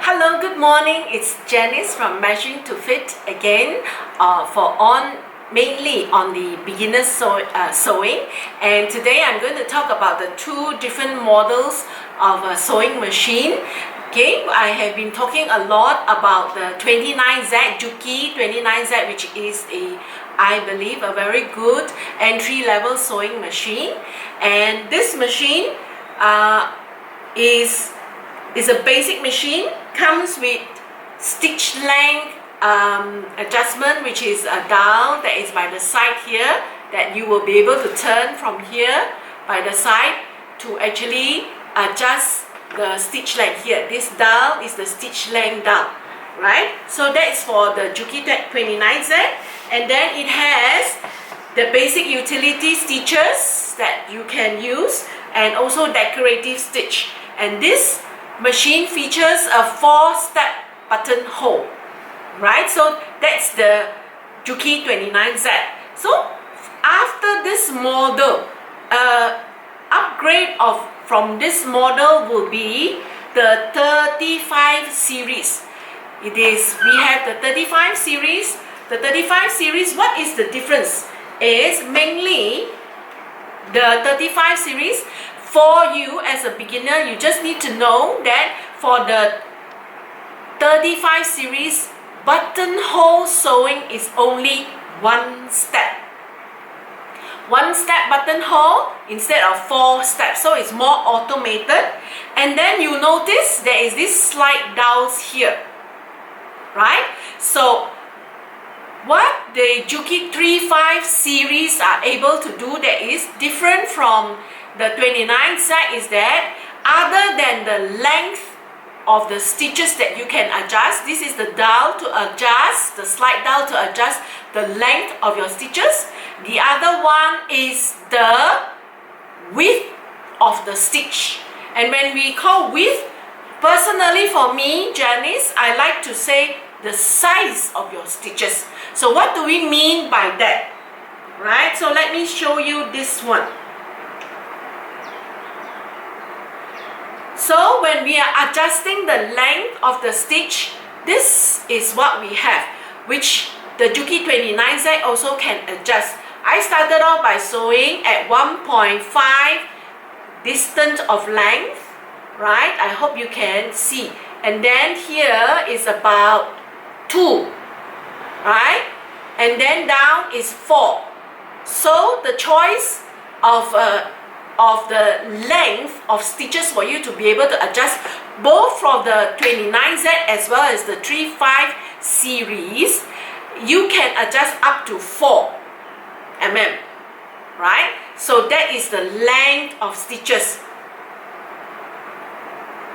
Hello, good morning. It's Janice from Measuring to Fit again mainly on the beginner sewing. And today I'm going to talk about the two different models of a sewing machine. Okay, I have been talking a lot about the 29Z, Juki 29Z, which is I believe a very good entry-level sewing machine. And this machine is a basic machine, comes with stitch length adjustment, which is a dial that is by the side here that you will be able to turn from here by the side to actually adjust the stitch length here. This dial is the stitch length dial, right? So that's for the Juki 29Z, and then it has the basic utility stitches that you can use and also decorative stitch. And this machine features a 4-step buttonhole, right? So that's the Juki 29Z. So after this model, upgrade from this model will be the 35 series. We have the 35 series. The 35 series, what is the difference? Is mainly the 35 series. For you as a beginner, you just need to know that for the 35 series, buttonhole sewing is only one step. One step buttonhole instead of 4 steps, so it's more automated. And then you notice there is this slide dowels here, right? So what the Juki 35 series are able to do that is different from the 29Z is that other than the length of the stitches that you can adjust, this is the dial to adjust, the slide dial to adjust the length of your stitches. The other one is the width of the stitch. And when we call width, personally for me, Janice, I like to say the size of your stitches. So what do we mean by that? Right? So let me show you this one. So when we are adjusting the length of the stitch, this is what we have, which the Juki 29Z also can adjust. I started off by sewing at 1.5 distance of length, right? I hope you can see. And then here is about 2, right? And then down is 4. So the choice of the length of stitches for you to be able to adjust both from the 29Z as well as the 35 series, you can adjust up to 4 mm, right? So that is the length of stitches,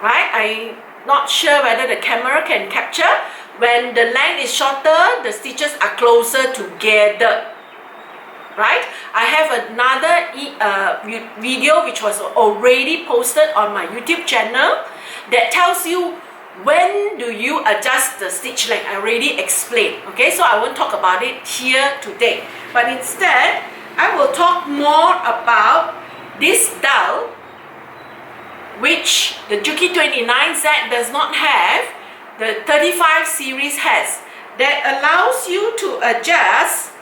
right? I'm not sure whether the camera can capture. When the length is shorter, the stitches are closer together, right? I have another video which was already posted on my YouTube channel that tells you when do you adjust the stitch length. I already explained, okay? So I won't talk about it here today. But instead, I will talk more about this dial, which the Juki 29Z does not have, the 35 series has, that allows you to adjust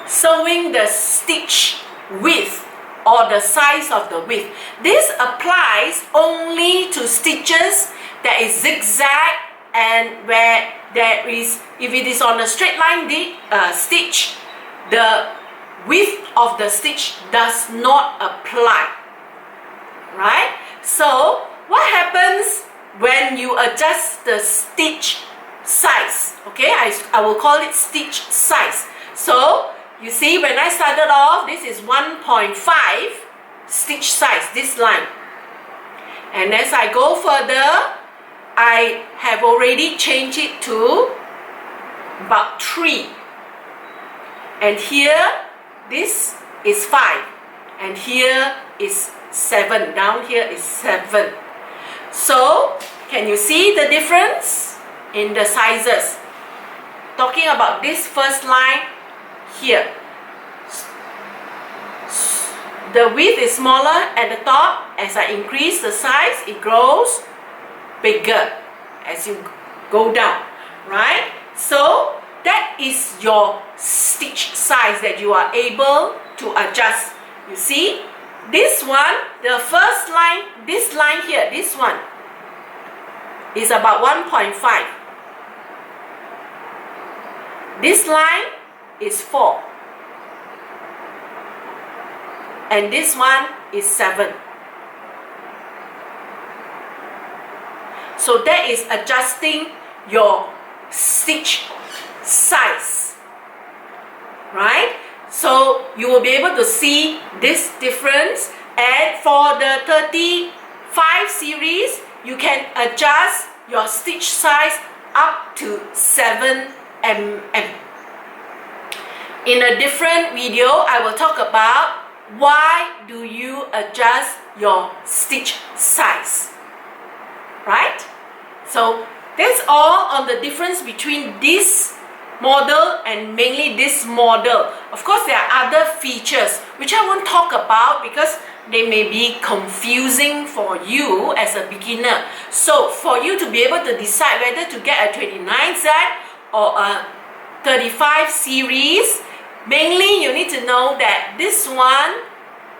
sewing the stitch width or the size of the width. This applies only to stitches that is zigzag and where there is, if it is on a straight line stitch, the width of the stitch does not apply, right? So what happens when you adjust the stitch size? Okay, I will call it stitch size. So you see, when I started off, this is 1.5 stitch size, this line. And as I go further, I have already changed it to about 3. And here, this is 5. And here is 7. Down here is 7. So, can you see the difference in the sizes? Talking about this first line, here, the width is smaller at the top. As I increase the size, it grows bigger as you go down, right? So that is your stitch size that you are able to adjust. You see, this one, the first line, this line here, this one is about 1.5. This line is 4. And this one is 7. So that is adjusting your stitch size, right? So you will be able to see this difference. And for the 35 series, you can adjust your stitch size up to 7 mm. In a different video, I will talk about why do you adjust your stitch size, right? So that's all on the difference between this model and mainly this model. Of course, there are other features which I won't talk about because they may be confusing for you as a beginner. So for you to be able to decide whether to get a 29Z or a 35 series, mainly you need to know that this one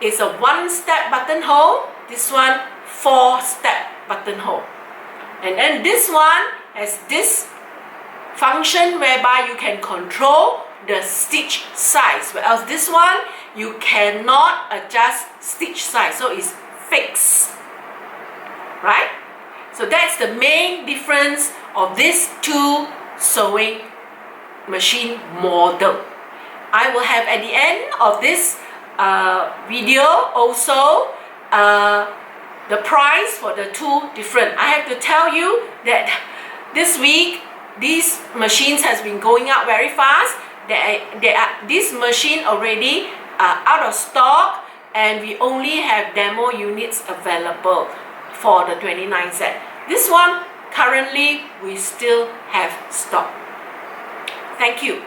is a 1-step buttonhole, this one 4-step buttonhole. And then this one has this function whereby you can control the stitch size, whereas this one you cannot adjust stitch size, so it's fixed, right? So that's the main difference of these two sewing machine model. I will have at the end of this video also the price for the two different. I have to tell you that this week these machines has been going up very fast. This machine already out of stock, and we only have demo units available for the 29Z. This one currently we still have stock. Thank you.